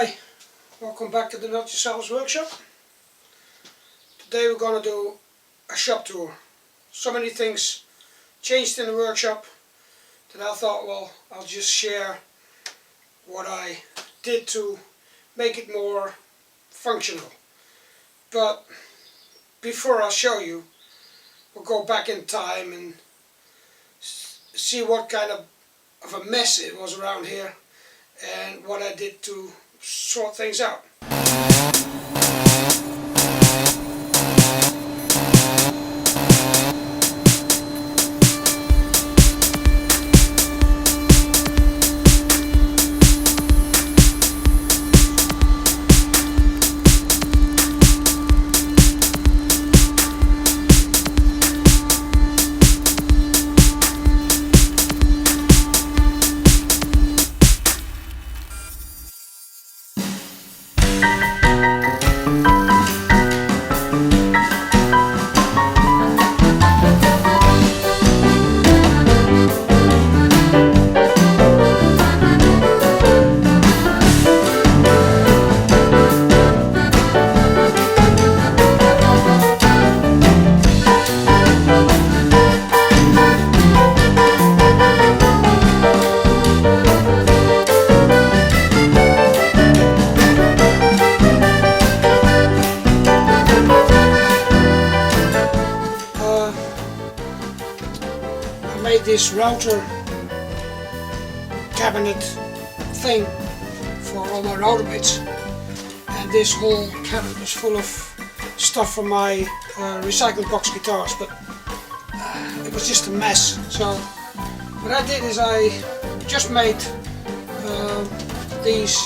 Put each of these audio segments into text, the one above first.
Hi, welcome back to the Not Yourselves workshop. Today we're going to do a shop tour. So many things changed in the workshop that I thought, well, I'll just share what I did to make it more functional. But before I show you, we'll go back in time and see what kind of a mess it was around here and what I did to sort things out. This router cabinet thing for all my router bits, and this whole cabinet was full of stuff from my recycled box guitars, but it was just a mess. So what I did is I just made these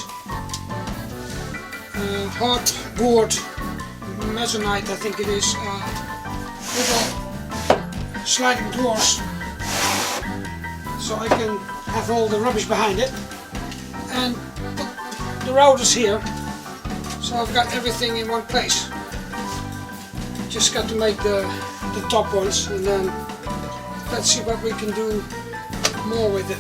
hardboard mezzanite, I think it is, little sliding doors, so I can have all the rubbish behind it, and put the routers here, so I've got everything in one place. Just got to make the top ones, and then let's see what we can do more with it.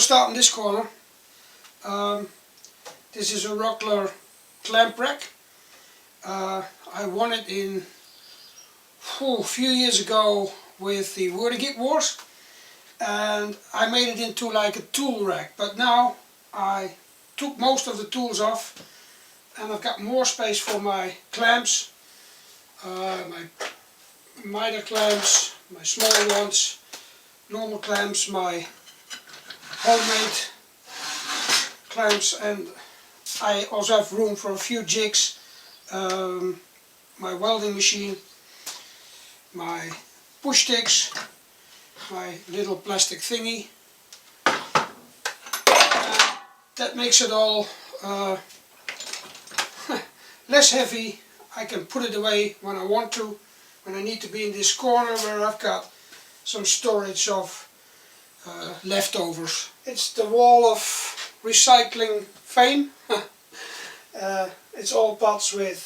start in this corner. This is a Rockler clamp rack. I won it in a few years ago with the Workbench Wars, and I made it into like a tool rack, but now I took most of the tools off and I've got more space for my clamps, my miter clamps, my small ones, normal clamps, my homemade clamps, and I also have room for a few jigs, my welding machine, my push sticks, my little plastic thingy. That makes it all less heavy. I can put it away when I want to, when I need to be in this corner where I've got some storage of leftovers. It's the wall of recycling fame. It's all pots with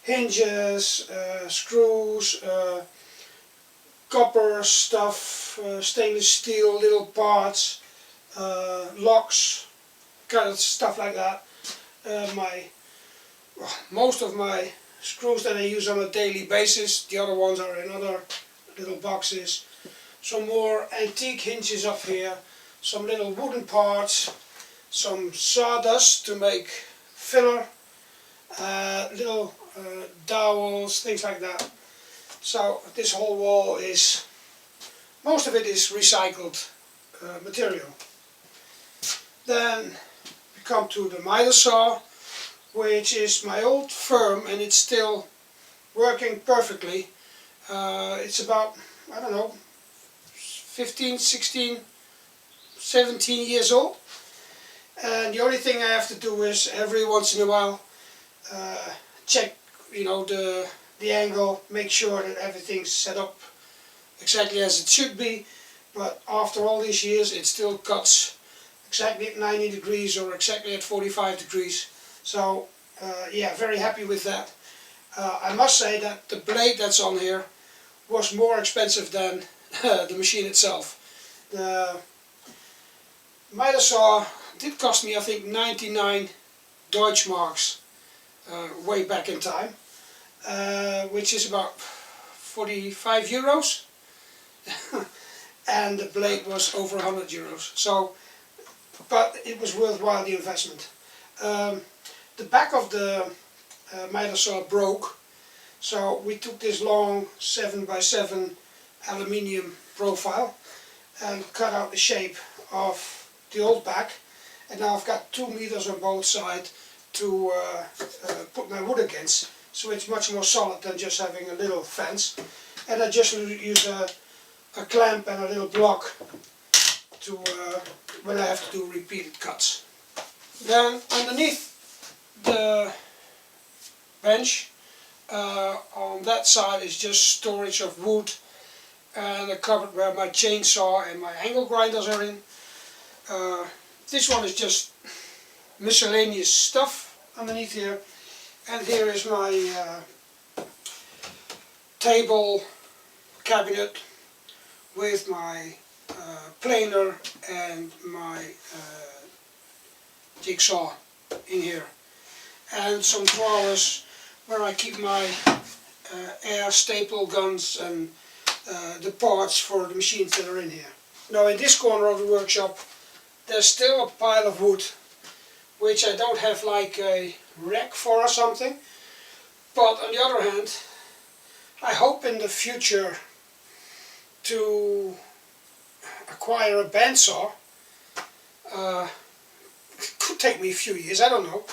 hinges, screws, copper stuff, stainless steel, little parts, locks, kind of stuff like that. Most of my screws that I use on a daily basis, the other ones are in other little boxes. Some more antique hinges up here, some little wooden parts, some sawdust to make filler, little dowels, things like that. So this whole wall is, most of it is recycled material. Then we come to the miter saw, which is my old firm, and it's still working perfectly. It's about, I don't know, 15, 16, 17 years old. And the only thing I have to do is every once in a while check, you know, the angle, make sure that everything's set up exactly as it should be. But after all these years, it still cuts exactly at 90 degrees or exactly at 45 degrees. So yeah, very happy with that. I must say that the blade that's on here was more expensive than the machine itself. The miter saw did cost me, I think, 99 Deutschmarks way back in time, which is about 45 euros. And the blade was over 100 euros. So, but it was worthwhile, the investment. The back of the miter saw broke, so we took this long 7x7 aluminium profile and cut out the shape of the old back, and now I've got 2 meters on both sides to put my wood against, so it's much more solid than just having a little fence. And I just use a clamp and a little block to when I have to do repeated cuts. Then underneath the bench, on that side is just storage of wood and a cupboard where my chainsaw and my angle grinders are in. This one is just miscellaneous stuff underneath here, and here is my table cabinet with my planer and my jigsaw in here, and some drawers where I keep my air staple guns and the parts for the machines that are in here. Now in this corner of the workshop there's still a pile of wood which I don't have like a rack for or something, but on the other hand I hope in the future to acquire a bandsaw. It could take me a few years, I don't know,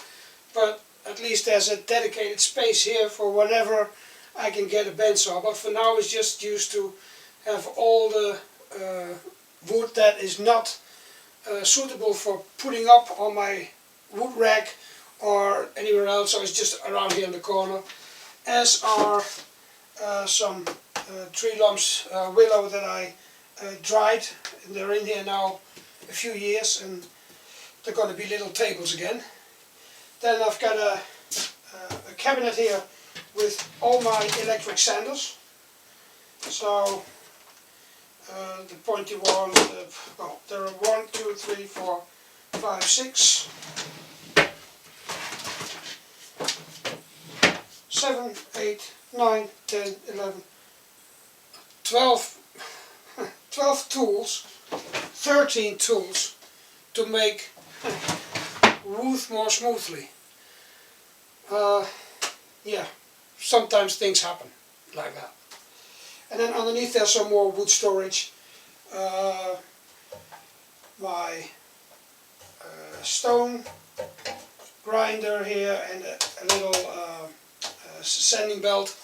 but at least there's a dedicated space here for whenever I can get a bandsaw. But for now it's just used to have all the wood that is not suitable for putting up on my wood rack or anywhere else, so it's just around here in the corner, as are some tree lumps, willow that I dried, and they're in here now a few years and they're going to be little tables again. Then I've got a cabinet here with all my electric sanders. So the pointy one, well, there are 1, 2, 3, 4, 5, 6, 7, 8, 9, 10, 11, 12, 12 tools, 13 tools to make wood more smoothly. Yeah, sometimes things happen like that. And then underneath there's some more wood storage. My stone grinder here and a little sanding belt.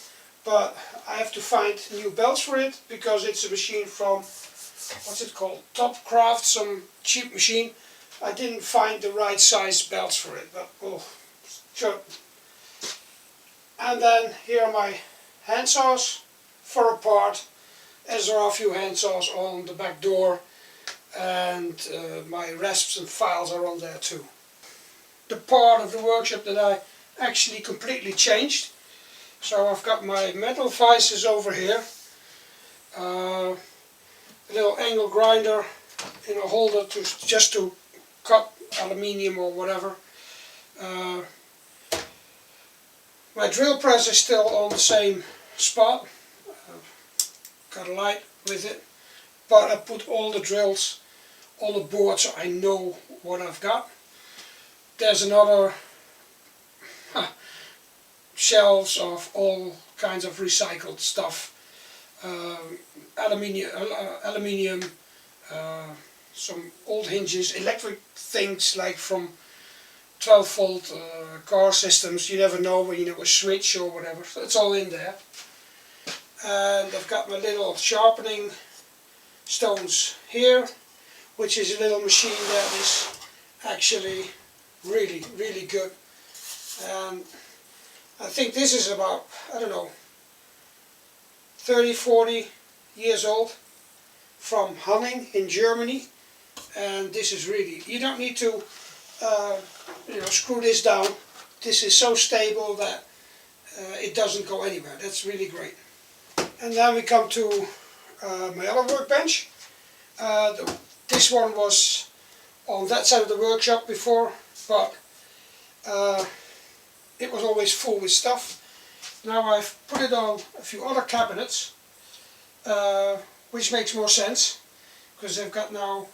But I have to find new belts for it because it's a machine from, what's it called, Topcraft, some cheap machine. I didn't find the right size belts for it, but oh, sure. And then here are my hand saws for a part, as there are a few hand saws on the back door, and my rasps and files are on there too. The part of the workshop that I actually completely changed. So I've got my metal vices over here, a little angle grinder in a holder just to cut aluminium or whatever. My drill press is still on the same spot, got a light with it, but I put all the drills on the board so I know what I've got. There's another shelves of all kinds of recycled stuff, aluminium, some old hinges, electric things like from 12-volt car systems. You never know when you know a switch or whatever, so it's all in there. And I've got my little sharpening stones here, which is a little machine that is actually really good. And I think this is about, I don't know, 30-40 years old, from Hanning in Germany. And this is really, you don't need to screw this down. This is so stable that it doesn't go anywhere. That's really great. And then we come to my other workbench. This one was on that side of the workshop before, but it was always full with stuff. Now I've put it on a few other cabinets, which makes more sense, because they've got now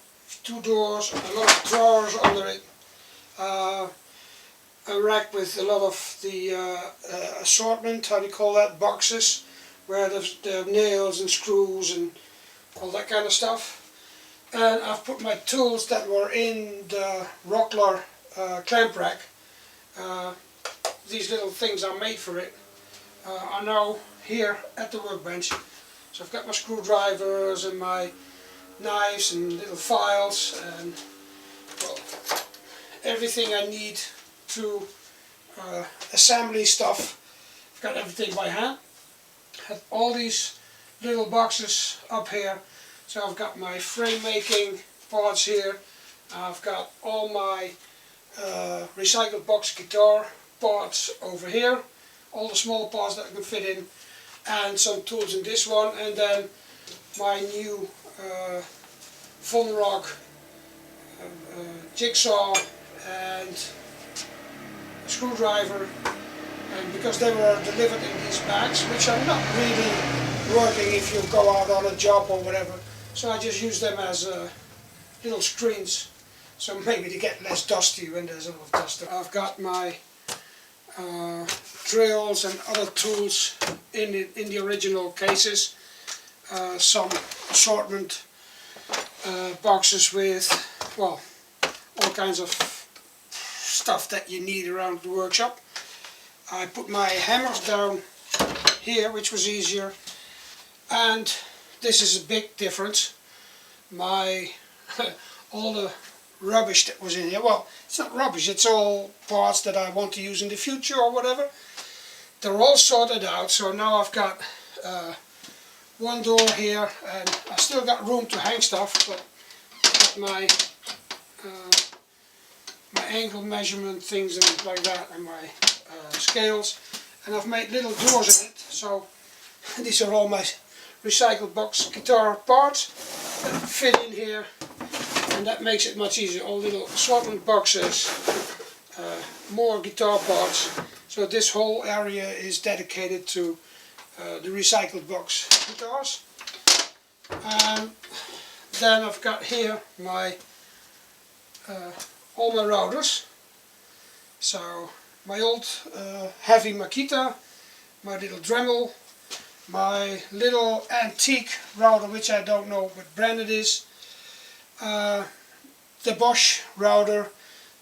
2 doors, a lot of drawers under it, a rack with a lot of the assortment, how do you call that, boxes, where there's the nails and screws and all that kind of stuff. And I've put my tools that were in the Rockler clamp rack. These little things are made for it, are now here at the workbench. So I've got my screwdrivers and my knives and little files and, well, everything I need to assembly stuff. I've got everything by hand. Have all these little boxes up here. So I've got my frame making parts here. I've got all my recycled box guitar parts over here. All the small parts that I can fit in. And some tools in this one. And then my new Von Rock jigsaw and a screwdriver. And because they were delivered in these bags, which are not really working if you go out on a job or whatever. So I just use them as little screens, so maybe to get less dusty when there's a lot of dust. I've got my drills and other tools in the original cases. Some assortment boxes with, well, all kinds of stuff that you need around the workshop. I put my hammers down here, which was easier, and this is a big difference. My all the rubbish that was in here, well, it's not rubbish, it's all parts that I want to use in the future or whatever. They're all sorted out, so now I've got one door here, and I still got room to hang stuff, but I've got my my angle measurement things and like that, and my scales, and I've made little doors in it. So these are all my recycled box guitar parts that fit in here, and that makes it much easier. All little assortment boxes, more guitar parts. So this whole area is dedicated to the recycled box guitars. And then I've got here my all my routers. So my old heavy Makita, my little Dremel, my little antique router, which I don't know what brand it is, the Bosch router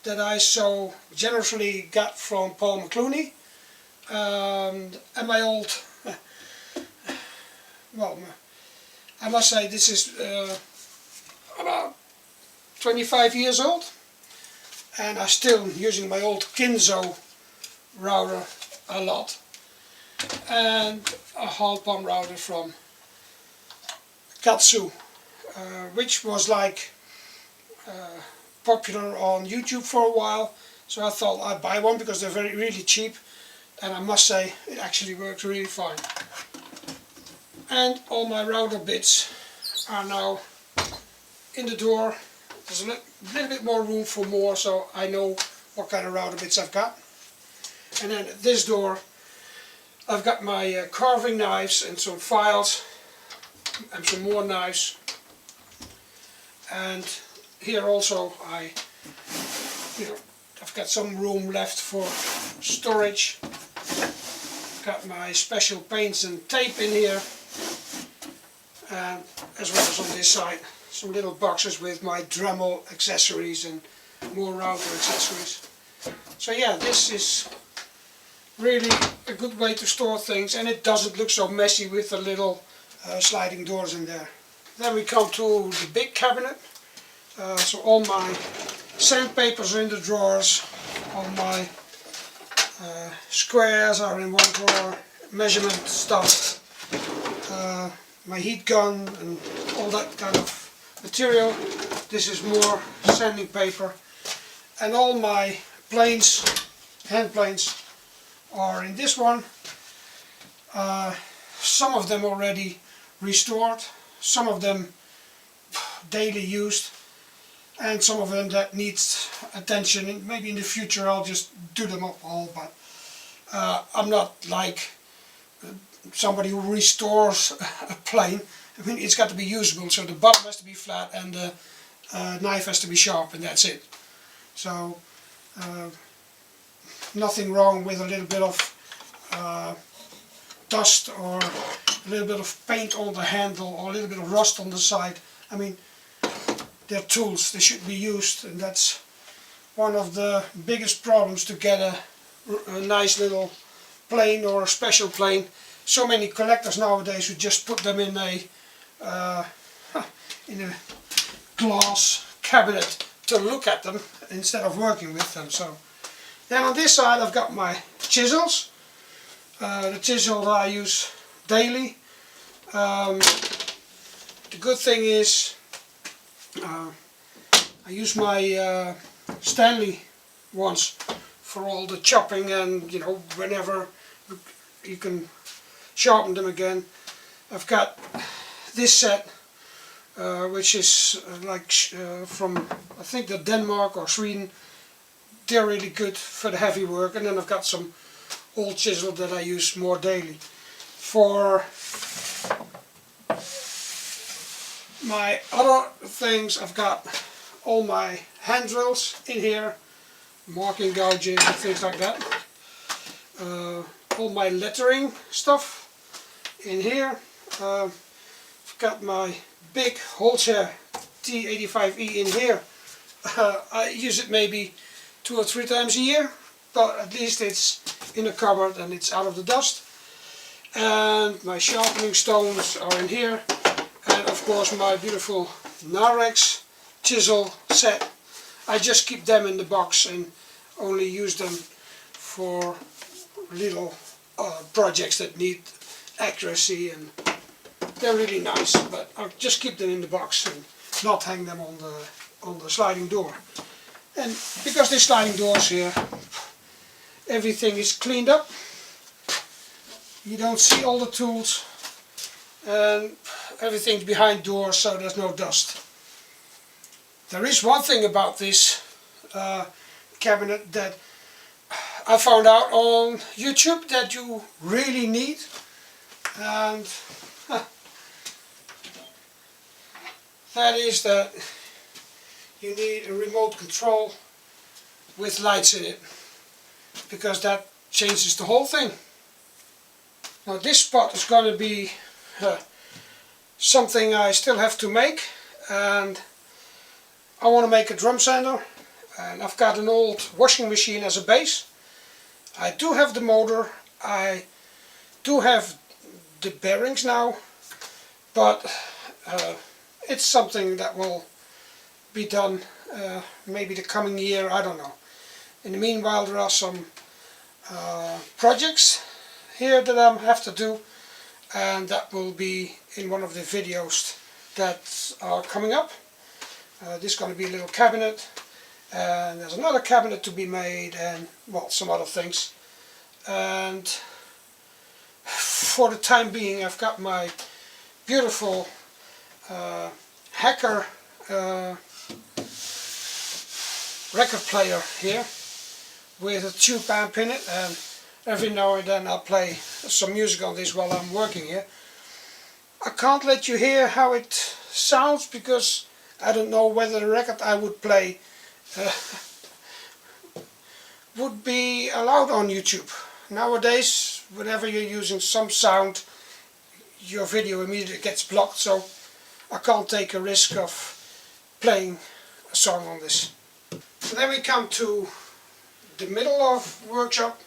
that I so generously got from McCluney, and my old, well, I must say this is about 25 years old, and I'm still using my old Kinzo router a lot, and a hall pump router from Katsu, which was like popular on YouTube for a while, so I thought I'd buy one because they're really cheap, and I must say it actually works really fine. And all my router bits are now in the door. There's a little bit more room for more, so I know what kind of router bits I've got. And then at this door I've got my carving knives and some files and some more knives. And here also I've got some room left for storage. Got my special paints and tape in here, and as well as on this side some little boxes with my Dremel accessories and more router accessories. So yeah, this is really a good way to store things, and it doesn't look so messy with the little sliding doors in there. Then we come to the big cabinet. So all my sandpapers are in the drawers, all my squares are in one drawer, measurement stuff, my heat gun and all that kind of material. This is more sanding paper, and all my planes, hand planes, are in this one. Some of them already restored, some of them daily used, and some of them that needs attention, and maybe in the future I'll just do them up all, but I'm not like somebody who restores a plane. I mean, it's got to be usable, so the bottom has to be flat and the knife has to be sharp, and that's it. So nothing wrong with a little bit of dust or a little bit of paint on the handle or a little bit of rust on the side. I mean, they're tools, they should be used, and that's one of the biggest problems to get a nice little plane or a special plane. So many collectors nowadays who just put them in a glass cabinet to look at them instead of working with them. So then on this side I've got my chisels, the chisel that I use daily. The good thing is I use my Stanley ones for all the chopping, and you know, whenever you can sharpen them again. I've got this set which is from I think the Denmark or Sweden. They're really good for the heavy work, and then I've got some old chisel that I use more daily. For my other things, I've got all my hand drills in here, marking gouges and things like that. All my lettering stuff in here. I've got my big Holzer T85E in here. I use it maybe 2 or 3 times a year, but at least it's in a cupboard and it's out of the dust. And my sharpening stones are in here, and of course my beautiful Narex chisel set. I just keep them in the box and only use them for little projects that need accuracy, and they're really nice, but I'll just keep them in the box and not hang them on the sliding door. And because these sliding doors here, everything is cleaned up. You don't see all the tools, and everything's behind doors so there's no dust. There is one thing about this cabinet that I found out on YouTube that you really need, and that is that you need a remote control with lights in it, because that changes the whole thing. Now this spot is going to be something I still have to make, and I want to make a drum sander, and I've got an old washing machine as a base. I do have the motor, I do have the bearings now, but it's something that will be done maybe the coming year, I don't know. In the meanwhile, there are some projects here that I have to do, and that will be in one of the videos that are coming up. This is going to be a little cabinet, and there's another cabinet to be made, and well, some other things. And for the time being, I've got my beautiful Hacker record player here with a tube amp in it, and every now and then I'll play some music on this while I'm working here. I can't let you hear how it sounds because I don't know whether the record I would play would be allowed on YouTube. Nowadays, whenever you're using some sound, your video immediately gets blocked, so I can't take a risk of playing a song on this. So then we come to the middle of the workshop,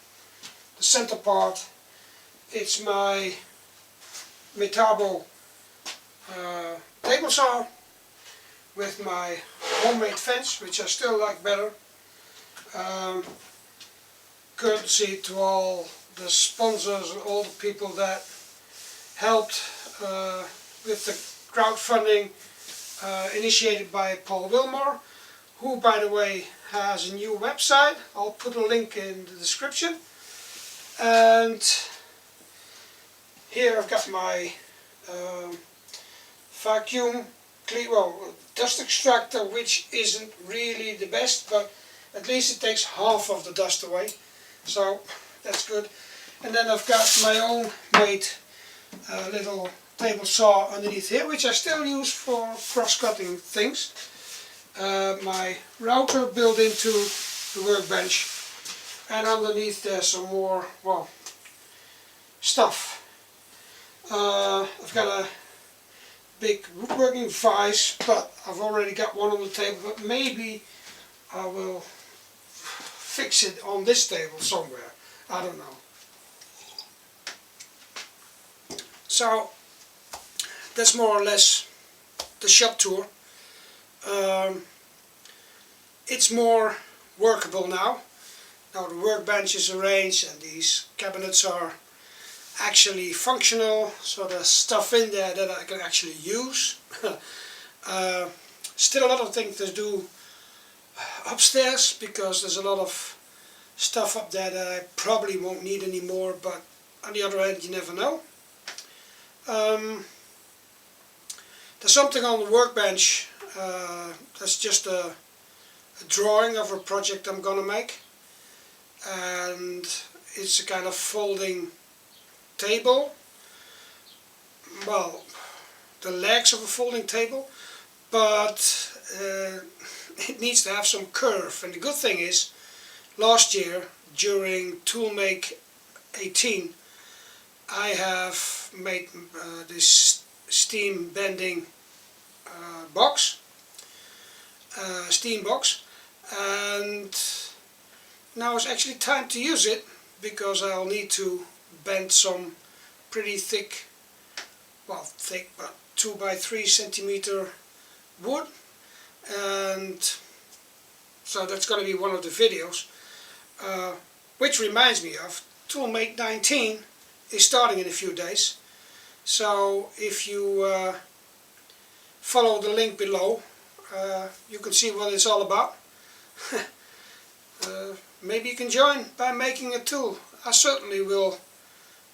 the center part. It's my Metabo table saw with my homemade fence, which I still like better. Courtesy to all the sponsors and all the people that helped with the crowdfunding initiated by Paul Wilmore, who, by the way, has a new website. I'll put a link in the description. And here I've got my vacuum dust extractor, which isn't really the best, but at least it takes half of the dust away, so that's good. And then I've got my own made little table saw underneath here, which I still use for cross-cutting things. My router built into the workbench, and underneath there's some more, well, stuff. I've got a big woodworking vise, but I've already got one on the table, but maybe I will fix it on this table somewhere, I don't know. So that's more or less the shop tour. It's more workable now. Now the workbench is arranged and these cabinets are actually functional, so there's stuff in there that I can actually use. Still a lot of things to do upstairs, because there's a lot of stuff up there that I probably won't need anymore, but on the other hand, you never know. There's something on the workbench that's just a drawing of a project I'm gonna make, and it's a kind of folding table, well, the legs of a folding table, but it needs to have some curve. And the good thing is, last year during Toolmake 18 I have made this steam bending steam box, and now is actually time to use it, because I'll need to bend some pretty thick, well, thick, but 2 by 3 centimeter wood, and so that's going to be one of the videos. Which reminds me of Toolmake 19 is starting in a few days, so if you follow the link below, you can see what it's all about. Maybe you can join by making a tool. I certainly will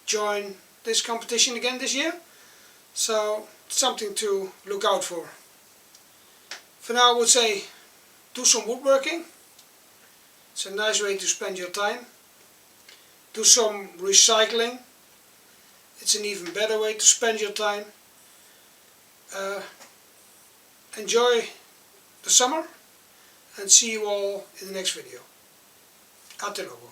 join this competition again this year, So something to look out for. For now I would say do some woodworking. It's a nice way to spend your time. Do some recycling. It's an even better way to spend your time. Enjoy the summer and see you all in the next video. Até logo.